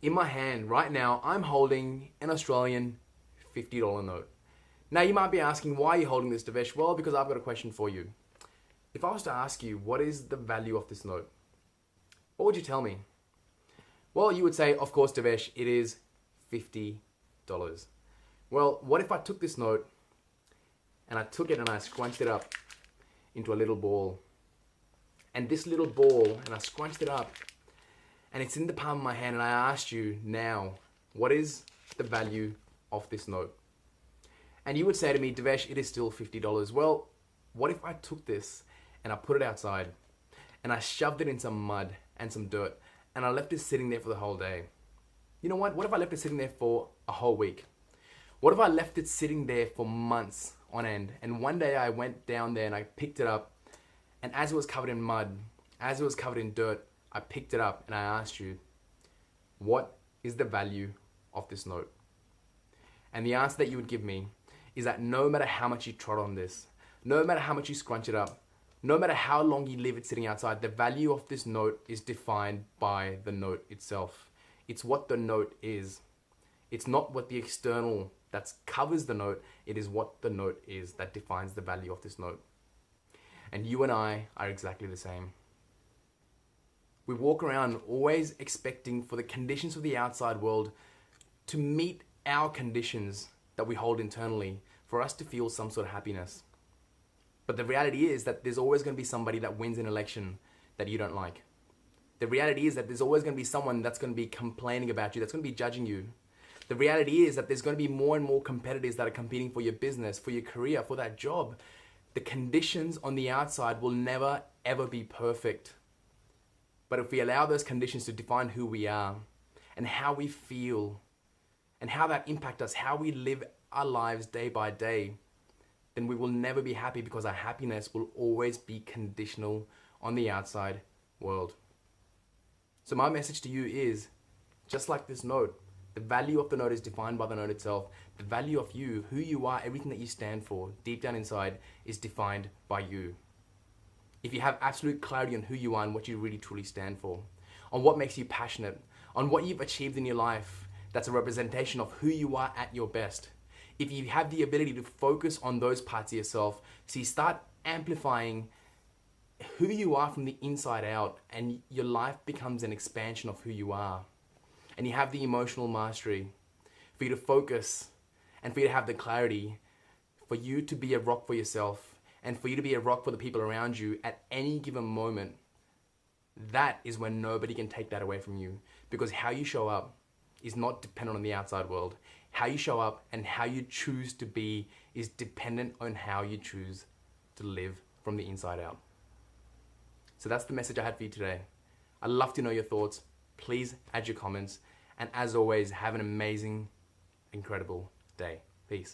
In my hand right now, I'm holding an Australian $50 note. Now you might be asking, why are you holding this, Devesh? Well, because I've got a question for you. If I was to ask you, what is the value of this note? What would you tell me? Well, you would say, of course, Devesh, it is $50. Well, what if I took this note and I took it and I scrunched it up into a little ball? And this little ball, and I scrunched it up, and it's in the palm of my hand, and I asked you now, what is the value of this note? And you would say to me, Devesh, it is still $50. Well, what if I took this and I put it outside and I shoved it in some mud and some dirt and I left it sitting there for the whole day? You know what? What if I left it sitting there for a whole week? What if I left it sitting there for months on end? And one day I went down there and I picked it up, and as it was covered in mud, as it was covered in dirt, I picked it up and I asked you, what is the value of this note? And the answer that you would give me is that no matter how much you trot on this, no matter how much you scrunch it up, no matter how long you leave it sitting outside, the value of this note is defined by the note itself. It's what the note is. It's not what the external that covers the note, it is what the note is that defines the value of this note. And you and I are exactly the same. We walk around always expecting for the conditions of the outside world to meet our conditions that we hold internally for us to feel some sort of happiness. But the reality is that there's always going to be somebody that wins an election that you don't like. The reality is that there's always going to be someone that's going to be complaining about you, that's going to be judging you. The reality is that there's going to be more and more competitors that are competing for your business, for your career, for that job. The conditions on the outside will never, ever be perfect. But if we allow those conditions to define who we are and how we feel and how that impacts us, how we live our lives day by day, then we will never be happy, because our happiness will always be conditional on the outside world. So my message to you is, just like this note, the value of the note is defined by the note itself. The value of you, who you are, everything that you stand for, deep down inside, is defined by you. If you have absolute clarity on who you are and what you really truly stand for, on what makes you passionate, on what you've achieved in your life, that's a representation of who you are at your best. If you have the ability to focus on those parts of yourself, so you start amplifying who you are from the inside out, and your life becomes an expansion of who you are. And you have the emotional mastery for you to focus and for you to have the clarity for you to be a rock for yourself and for you to be a rock for the people around you at any given moment. That is when nobody can take that away from you, because how you show up is not dependent on the outside world. How you show up and how you choose to be is dependent on how you choose to live from the inside out. So that's the message I had for you today. I'd love to know your thoughts. Please add your comments. And as always, have an amazing, incredible day. Peace.